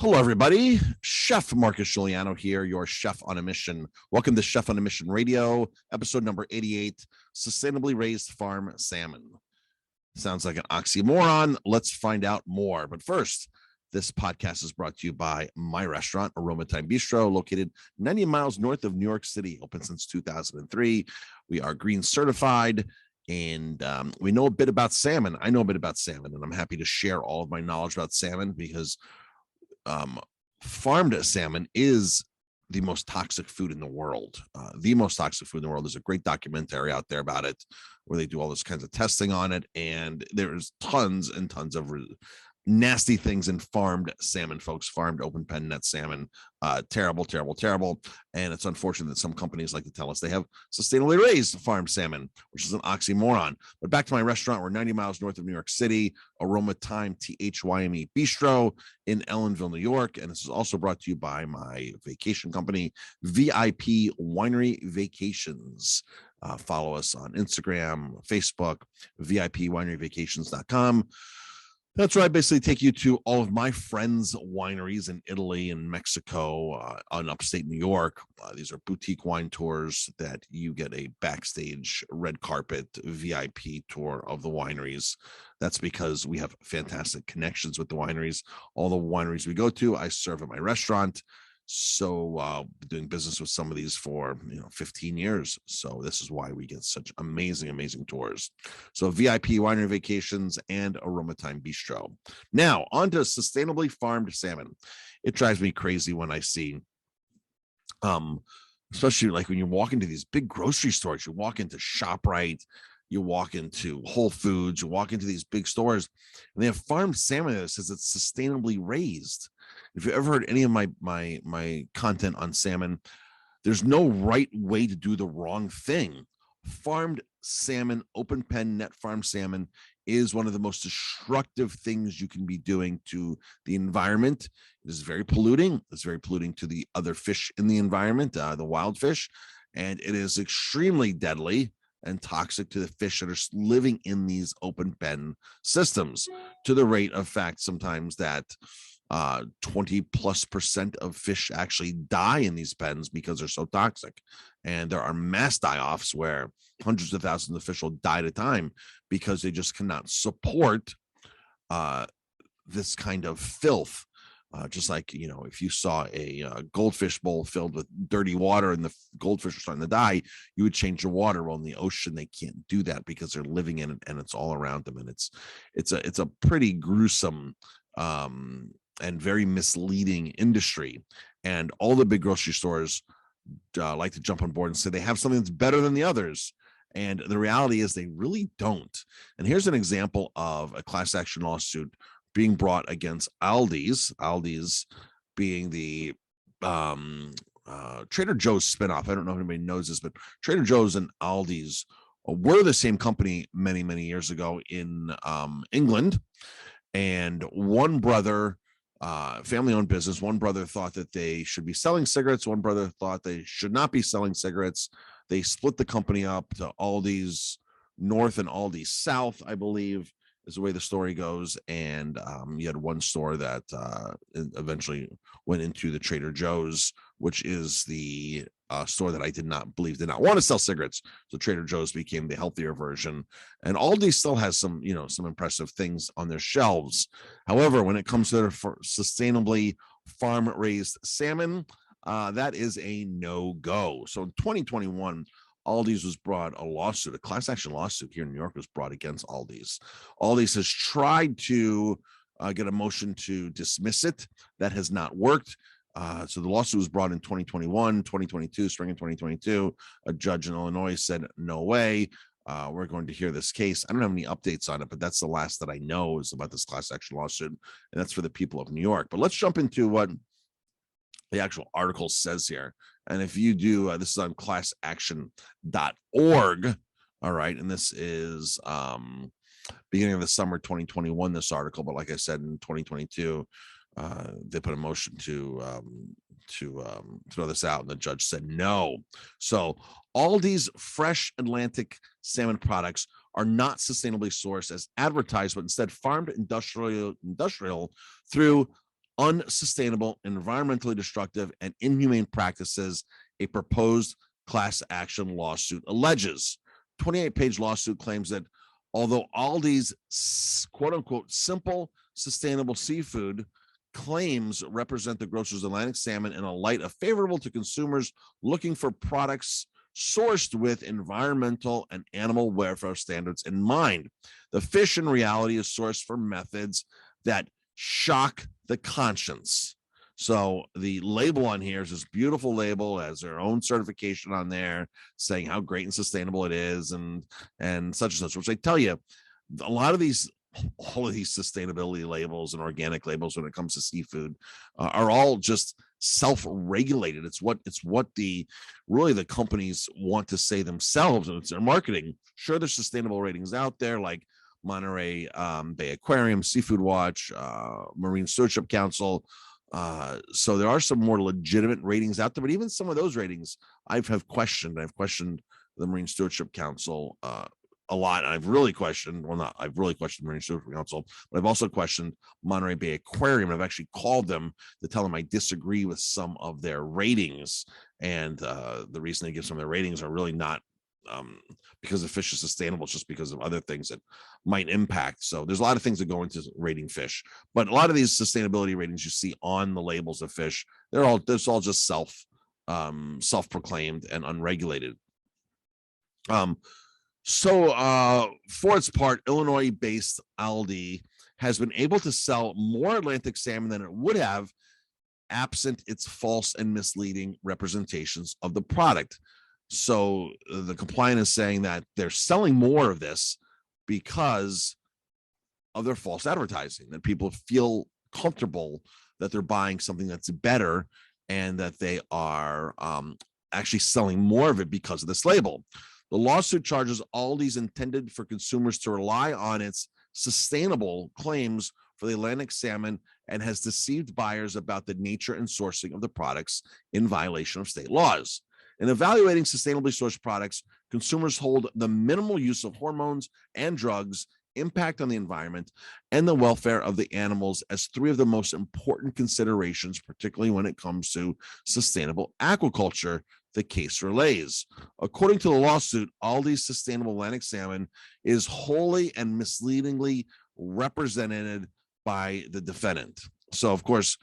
Hello, everybody. Chef Marcus Guiliano here, your chef on a mission. Welcome to Chef on a Mission Radio, episode number 88, Sustainably Raised Farm Salmon. Sounds like an oxymoron. Let's find out more. But first, this podcast is brought to you by my restaurant, Aroma Time Bistro, located 90 miles north of New York City, open since 2003. We are green certified. And we know a bit about salmon. I know a bit about salmon, and I'm happy to share all of my knowledge about salmon because farmed salmon is the most toxic food in the world. The most toxic food in the world. There's a great documentary out there about it where they do all this kinds of testing on it. And there's tons and tons of nasty things in farmed salmon, folks. Farmed open pen net salmon. Terrible, terrible, terrible. And it's unfortunate that some companies like to tell us they have sustainably raised farmed salmon, which is an oxymoron. But back to my restaurant. We're 90 miles north of New York City, Aroma Time THYME Bistro in Ellenville, New York. And this is also brought to you by my vacation company, VIP Winery Vacations. Follow us on Instagram, Facebook, VIPWineryVacations.com. That's right. I basically take you to all of my friends' wineries in Italy and Mexico, on upstate New York. These are boutique wine tours that you get a backstage red carpet VIP tour of the wineries. That's because we have fantastic connections with the wineries. All the wineries we go to, I serve at my restaurant. So doing business with some of these for 15 years. So this is why we get such amazing tours. So VIP Winery Vacations and Aroma Time Bistro. Now on to sustainably farmed salmon. It drives me crazy when I see especially like when you walk into these big grocery stores, you walk into ShopRite, you walk into Whole Foods, you walk into these big stores, and they have farmed salmon that says it's sustainably raised. If you ever heard any of my content on salmon, there's no right way to do the wrong thing. Farmed salmon, open pen net farm salmon is one of the most destructive things you can be doing to the environment. It is very polluting. It's very polluting to the other fish in the environment, the wild fish, and it is extremely deadly and toxic to the fish that are living in these open pen systems, to the rate of fact sometimes that 20+% of fish actually die in these pens because they're so toxic. And there are mass die-offs where hundreds of thousands of fish will die at a time because they just cannot support this kind of filth. Just like, if you saw a goldfish bowl filled with dirty water and the goldfish are starting to die, you would change the water. Well, in the ocean, they can't do that because they're living in it and it's all around them. And it's a pretty gruesome and very misleading industry. And all the big grocery stores like to jump on board and say they have something that's better than the others. And the reality is they really don't. And here's an example of a class action lawsuit being brought against Aldi's being the Trader Joe's spinoff. I don't know if anybody knows this, but Trader Joe's and Aldi's were the same company many years ago in England. And one brother, family-owned business, one brother thought that they should be selling cigarettes. One brother thought they should not be selling cigarettes. They split the company up to Aldi's North and Aldi's South, I believe, is the way the story goes. And you had one store that eventually went into the Trader Joe's, which is the store that I did not want to sell cigarettes. So Trader Joe's became the healthier version. And Aldi still has some impressive things on their shelves. However, when it comes to their sustainably farm-raised salmon, that is a no-go. So in 2021, Aldi's was brought a class action lawsuit here in New York was brought against Aldi's. Aldi's has tried to get a motion to dismiss it. That has not worked. So the lawsuit was brought in 2021, 2022, spring of 2022. A judge in Illinois said, no way. We're going to hear this case. I don't have any updates on it, but that's the last that I know is about this class action lawsuit. And that's for the people of New York. But let's jump into what the actual article says here. And if you do, this is on classaction.org. All right. And this is beginning of the summer 2021, this article. But like I said, in 2022, they put a motion to throw this out, and the judge said no. So Aldi's fresh Atlantic salmon products are not sustainably sourced as advertised, but instead farmed industrial through unsustainable, environmentally destructive, and inhumane practices, a proposed class action lawsuit alleges. 28-page lawsuit claims that although Aldi's quote unquote simple, sustainable seafood claims represent the grocer's Atlantic salmon in a light of favorable to consumers looking for products sourced with environmental and animal welfare standards in mind. The fish in reality is sourced for methods that shock the conscience. So the label on here is this beautiful label, has their own certification on there saying how great and sustainable it is, and such and such, which I tell you, a lot of these, all of these sustainability labels and organic labels when it comes to seafood are all just self-regulated. It's what the really the companies want to say themselves, and it's their marketing. Sure, there's sustainable ratings out there like Monterey Bay Aquarium, Seafood Watch, Marine Stewardship Council. So there are some more legitimate ratings out there, but even some of those ratings I've questioned. I've questioned the Marine Stewardship Council a lot. I've really questioned, well, not I've really questioned Marine Stewardship Council, but I've also questioned Monterey Bay Aquarium. I've actually called them to tell them I disagree with some of their ratings, and the reason they give some of their ratings are really not because the fish is sustainable, it's just because of other things that might impact. So there's a lot of things that go into rating fish, but a lot of these sustainability ratings you see on the labels of fish, it's all just self-proclaimed and unregulated. So for its part, Illinois-based Aldi has been able to sell more Atlantic salmon than it would have absent its false and misleading representations of the product. So the complaint is saying that they're selling more of this because of their false advertising, that people feel comfortable that they're buying something that's better, and that they are actually selling more of it because of this label. The lawsuit charges Aldi's intended for consumers to rely on its sustainable claims for the Atlantic salmon and has deceived buyers about the nature and sourcing of the products in violation of state laws. In evaluating sustainably sourced products, consumers hold the minimal use of hormones and drugs, impact on the environment, and the welfare of the animals as three of the most important considerations, particularly when it comes to sustainable aquaculture, the case relays. According to the lawsuit, Aldi's sustainable Atlantic salmon is wholly and misleadingly represented by the defendant. So, of course,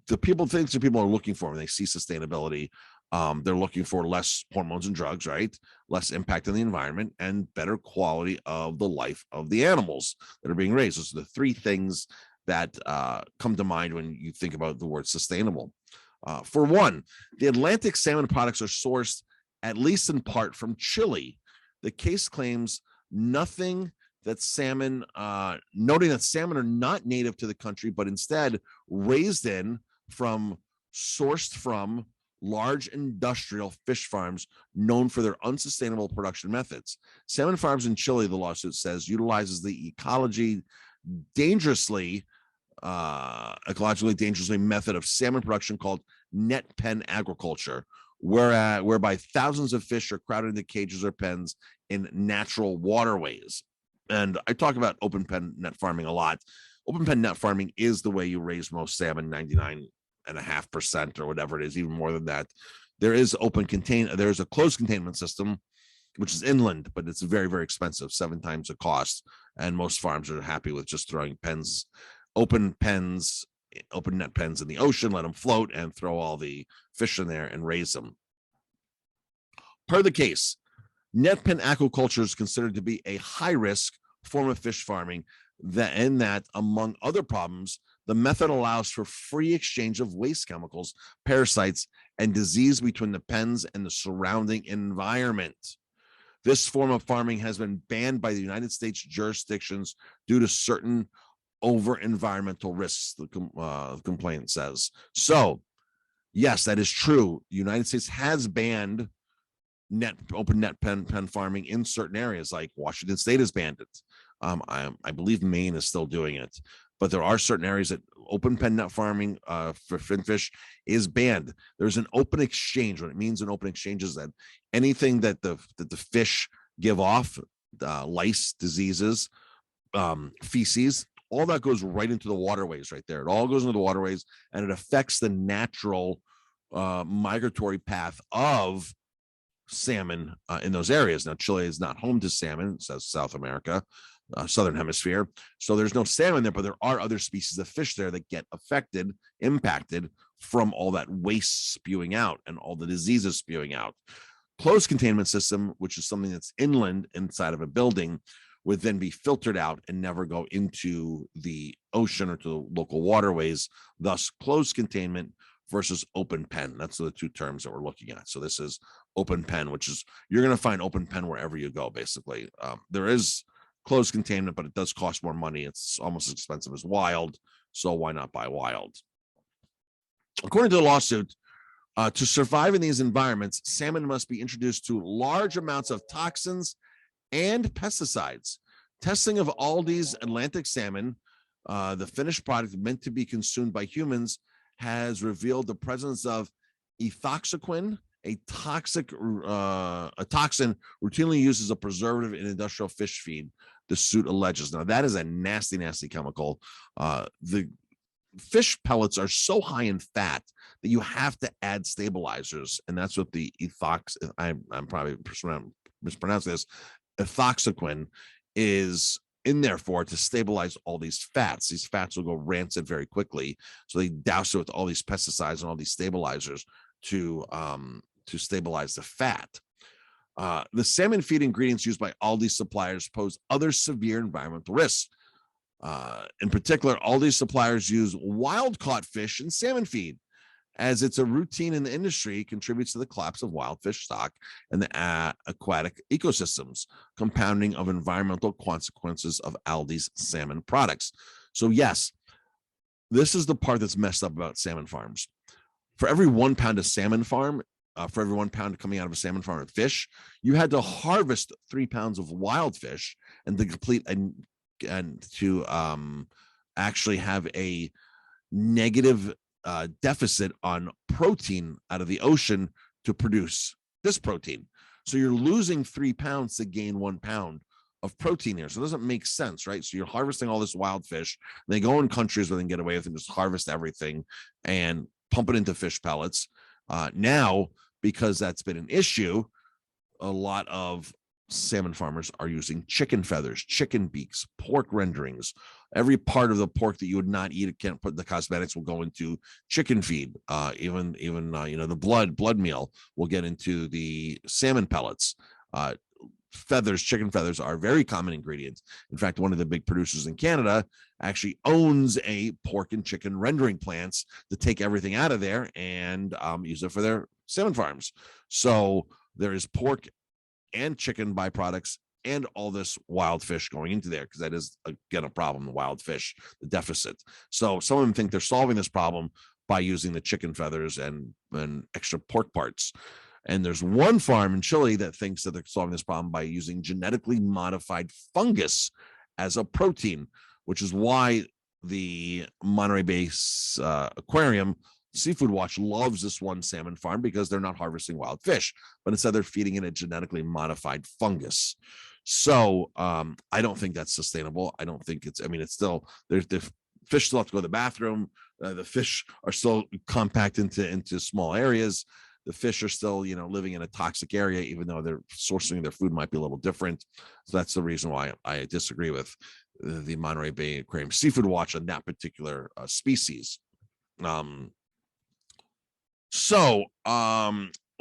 the things that people are looking for when they see sustainability, they're looking for less hormones and drugs, right? Less impact on the environment and better quality of the life of the animals that are being raised. Those are the three things that come to mind when you think about the word sustainable. For one, the Atlantic salmon products are sourced, at least in part, from Chile. The case claims noting that salmon are not native to the country, but instead sourced from large industrial fish farms known for their unsustainable production methods. Salmon farms in Chile, the lawsuit says, utilizes the ecologically dangerously method of salmon production called net pen agriculture, whereby thousands of fish are crowded into cages or pens in natural waterways. And I talk about open pen net farming a lot. Open pen net farming is the way you raise most salmon, 99.5% or whatever it is, even more than that. There's a closed containment system, which is inland, but it's very, very expensive, 7 times the cost. And most farms are happy with just throwing open net pens in the ocean, let them float, and throw all the fish in there and raise them. Per the case, net pen aquaculture is considered to be a high-risk form of fish farming that, among other problems, the method allows for free exchange of waste chemicals, parasites, and disease between the pens and the surrounding environment. This form of farming has been banned by the United States jurisdictions due to certain over-environmental risks, the complaint says. So, yes, that is true. The United States has banned open net pen farming in certain areas, like Washington State has banned it. I believe Maine is still doing it, but there are certain areas that open pen net farming for finfish is banned. There's an open exchange. What it means in open exchange is that anything that the fish give off, lice, diseases, feces, all that goes right into the waterways right there. It all goes into the waterways, and it affects the natural migratory path of salmon in those areas. Now, Chile is not home to salmon, it says South America, Southern Hemisphere. So there's no salmon there, but there are other species of fish there that get affected, impacted from all that waste spewing out and all the diseases spewing out. Closed containment system, which is something that's inland inside of a building, would then be filtered out and never go into the ocean or to the local waterways. Thus, closed containment versus open pen. That's the two terms that we're looking at. So this is open pen, which is, you're going to find open pen wherever you go, basically. There is closed containment, but it does cost more money. It's almost as expensive as wild. So why not buy wild? According to the lawsuit, to survive in these environments, salmon must be introduced to large amounts of toxins and pesticides. Testing of Aldi's Atlantic salmon, the finished product meant to be consumed by humans, has revealed the presence of ethoxyquin, a toxin routinely used as a preservative in industrial fish feed, the suit alleges. Now, that is a nasty, nasty chemical. The fish pellets are so high in fat that you have to add stabilizers, and that's what the I'm probably mispronouncing this, ethoxyquin is in there for, to stabilize all these fats. These fats will go rancid very quickly, so they douse it with all these pesticides and all these stabilizers to stabilize the fat. The salmon feed ingredients used by Aldi suppliers pose other severe environmental risks. In particular, Aldi suppliers use wild-caught fish in salmon feed, as it's a routine in the industry, contributes to the collapse of wild fish stock and the aquatic ecosystems, compounding of environmental consequences of Aldi's salmon products. So yes, this is the part that's messed up about salmon farms. For every 1 pound of salmon farm, for every 1 pound coming out of a salmon farm of fish, you had to harvest 3 pounds of wild fish, and to complete and to actually have a negative deficit on protein out of the ocean to produce this protein. So you're losing 3 pounds to gain 1 pound of protein here. So it doesn't make sense, right? So you're harvesting all this wild fish. They go in countries where they can get away with it and just harvest everything and pump it into fish pellets. Now, because that's been an issue, a lot of salmon farmers are using chicken feathers, chicken beaks, pork renderings. Every part of the pork that you would not eat, it can't put the cosmetics will go into chicken feed. Even the blood meal will get into the salmon pellets. Feathers, chicken feathers are very common ingredients. In fact, one of the big producers in Canada actually owns a pork and chicken rendering plants to take everything out of there and use it for their salmon farms. So there is pork and chicken byproducts and all this wild fish going into there, because that is, again, a problem, the wild fish, the deficit. So some of them think they're solving this problem by using the chicken feathers and extra pork parts. And there's one farm in Chile that thinks that they're solving this problem by using genetically modified fungus as a protein, which is why the Monterey Bay Aquarium Seafood Watch loves this one salmon farm, because they're not harvesting wild fish, but instead they're feeding it a genetically modified fungus. So I don't think that's sustainable. I don't think it's still, the fish still have to go to the bathroom. The fish are still compact into small areas. The fish are still, living in a toxic area, even though they're sourcing their food might be a little different. So that's the reason why I disagree with the Monterey Bay Aquarium Seafood Watch on that particular species.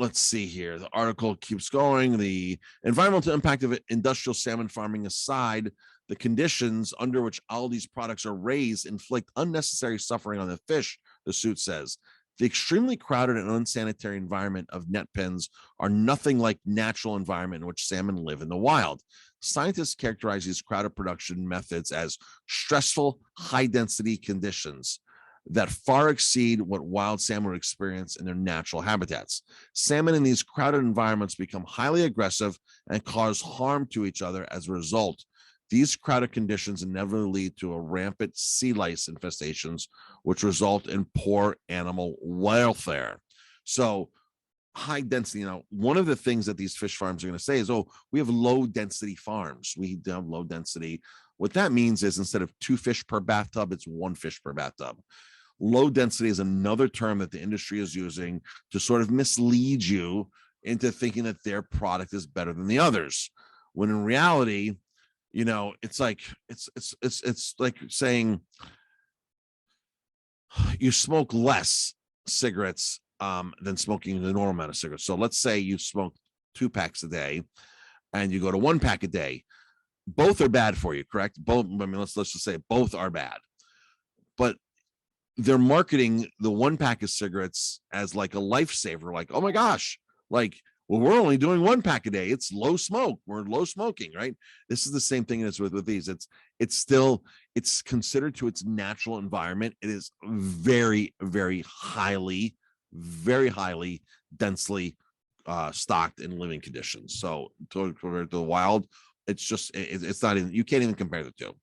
Let's see here. The article keeps going. The environmental impact of industrial salmon farming aside, the conditions under which Aldi's products are raised inflict unnecessary suffering on the fish, the suit says. The extremely crowded and unsanitary environment of net pens are nothing like natural environment in which salmon live in the wild. Scientists characterize these crowded production methods as stressful, high-density conditions that far exceed what wild salmon would experience in their natural habitats. Salmon in these crowded environments become highly aggressive and cause harm to each other as a result. These crowded conditions inevitably lead to a rampant sea lice infestations, which result in poor animal welfare. So high density, one of the things that these fish farms are going to say is, oh, we have low density farms. We have low density What that means is instead of 2 fish per bathtub, it's 1 fish per bathtub. Low density is another term that the industry is using to sort of mislead you into thinking that their product is better than the others, when in reality, it's like it's like saying you smoke less cigarettes than smoking the normal amount of cigarettes. So let's say you smoke 2 packs a day and you go to 1 pack a day. Both are bad for you, correct? Both. I mean, let's just say both are bad, but they're marketing the 1 pack of cigarettes as like a lifesaver. Like, oh my gosh, like, well, we're only doing 1 pack a day. It's low smoke. We're low smoking, right? This is the same thing as with these. It's considered to its natural environment. It is very, very highly densely stocked in living conditions. So compared to the wild, it's not even, you can't even compare the two.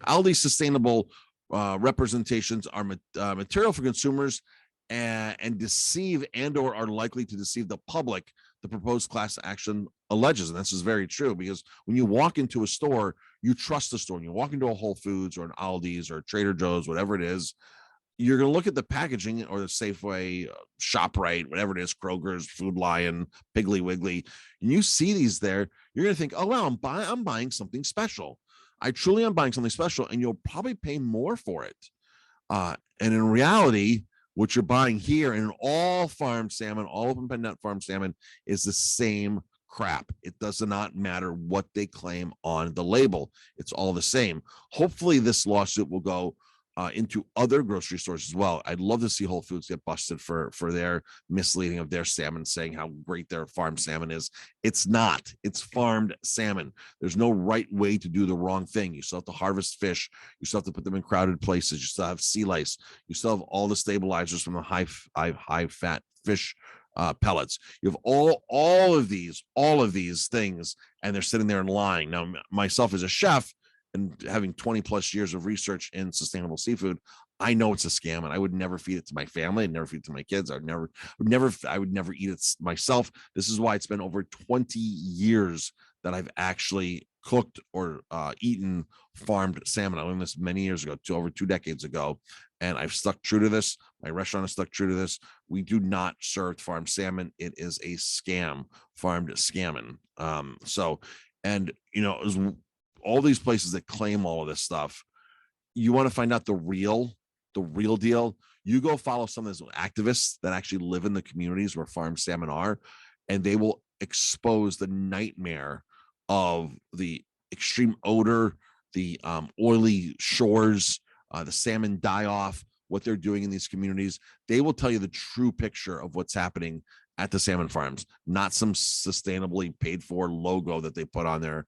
Aldi's sustainable representations are material for consumers and deceive or are likely to deceive the public, the proposed class action alleges. And this is very true, because when you walk into a store, you trust the store. When you walk into a Whole Foods or an Aldi's or Trader Joe's, whatever it is, you're going to look at the packaging, or the Safeway, ShopRite, whatever it is, Kroger's, Food Lion, Piggly Wiggly, and you see these there, you're going to think, oh, wow, I'm buying something special. I truly am buying something special, and you'll probably pay more for it. And in reality, what you're buying here in all farmed salmon, all open pen net farmed salmon, is the same crap. It does not matter what they claim on the label. It's all the same. Hopefully this lawsuit will go into other grocery stores as well. I'd love to see Whole Foods get busted for their misleading of their salmon, saying how great their farmed salmon is. It's not. It's farmed salmon. There's no right way to do the wrong thing. You still have to harvest fish. You still have to put them in crowded places. You still have sea lice. You still have all the stabilizers from the high fat fish pellets. You have all of these things, and they're sitting there and lying. Now, myself as a chef, and having 20 plus years of research in sustainable seafood, I know it's a scam, and I would never feed it to my family. I'd never feed it to my kids. I would never eat it myself. This is why it's been over 20 years that I've actually cooked or eaten farmed salmon. I learned this many years ago, over 2 decades ago, and I've stuck true to this. My restaurant has stuck true to this. We do not serve farmed salmon. It is a scam, farmed salmon. All these places that claim all of this stuff, you want to find out the real deal, you go follow some of those activists that actually live in the communities where farmed salmon are, and they will expose the nightmare of the extreme odor, the oily shores, the salmon die off, what they're doing in these communities. They will tell you the true picture of what's happening at the salmon farms, not some sustainably paid for logo that they put on their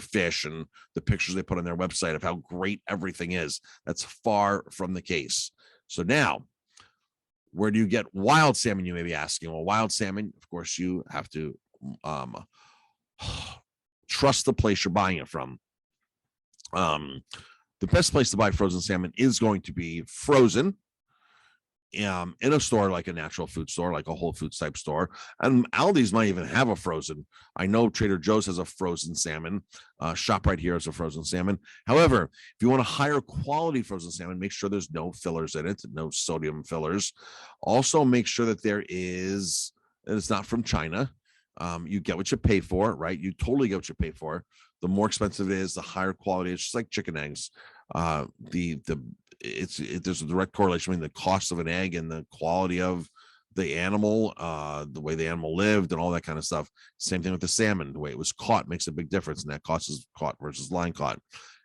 fish and the pictures they put on their website of how great everything is. That's far from the case. So now, where do you get wild salmon, you may be asking? Well, wild salmon, of course, you have to trust the place you're buying it from. The best place to buy frozen salmon is going to be frozen in a store like a natural food store, like a Whole Foods type store. And Aldi's might even have a frozen. I know Trader Joe's has a frozen salmon. ShopRite here has a frozen salmon. However, if you want a higher quality frozen salmon, make sure there's no fillers in it, no sodium fillers. Also, make sure that it's not from China. You get what you pay for, right? You totally get what you pay for. The more expensive it is, the higher quality. It's just like chicken eggs. There's a direct correlation between the cost of an egg and the quality of the animal, the way the animal lived, and all that kind of stuff. Same thing with the salmon. The way it was caught makes a big difference, and that cost is caught versus line caught.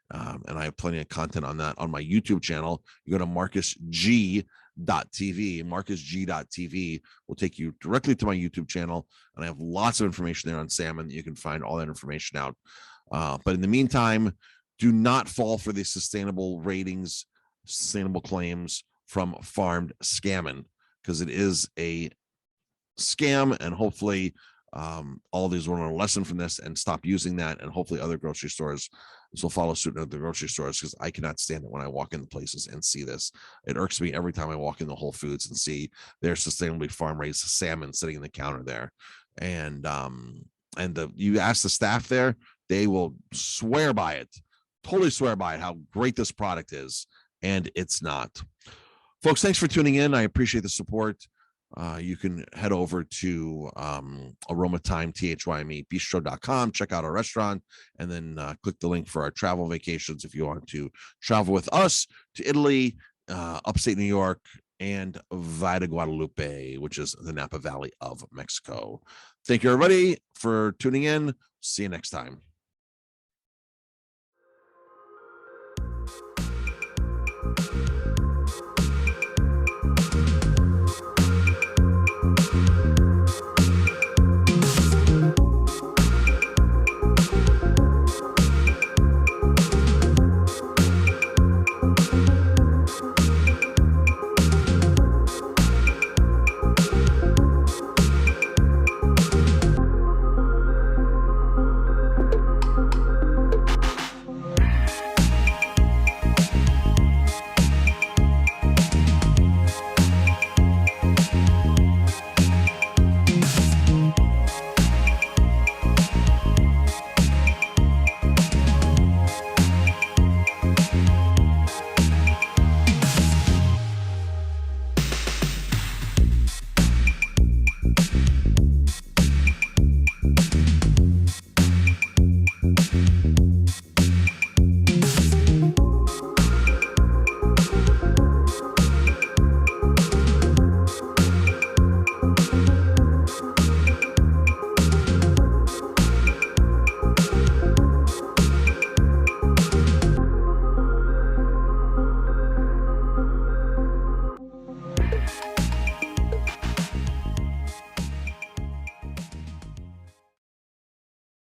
And I have plenty of content on that on my YouTube channel. You go to marcusg.tv. marcusg.tv will take you directly to my YouTube channel, and I have lots of information there on salmon. You can find all that information out. But in the meantime, do not fall for the sustainable ratings, sustainable claims from farmed salmon, because it is a scam. And hopefully all of these will learn a lesson from this and stop using that. And hopefully other grocery stores will follow suit in other grocery stores, because I cannot stand it when I walk into places and see this. It irks me every time I walk into Whole Foods and see their sustainably farm raised salmon sitting in the counter there. And you ask the staff there, they will swear by it. totally swear by it, how great this product is, and it's not. Folks, thanks for tuning in. I appreciate the support. You can head over to aromatime, THYME, bistro.com, check out our restaurant, and then click the link for our travel vacations if you want to travel with us to Italy, upstate New York, and Valle de Guadalupe, which is the Napa Valley of Mexico. Thank you, everybody, for tuning in. See you next time.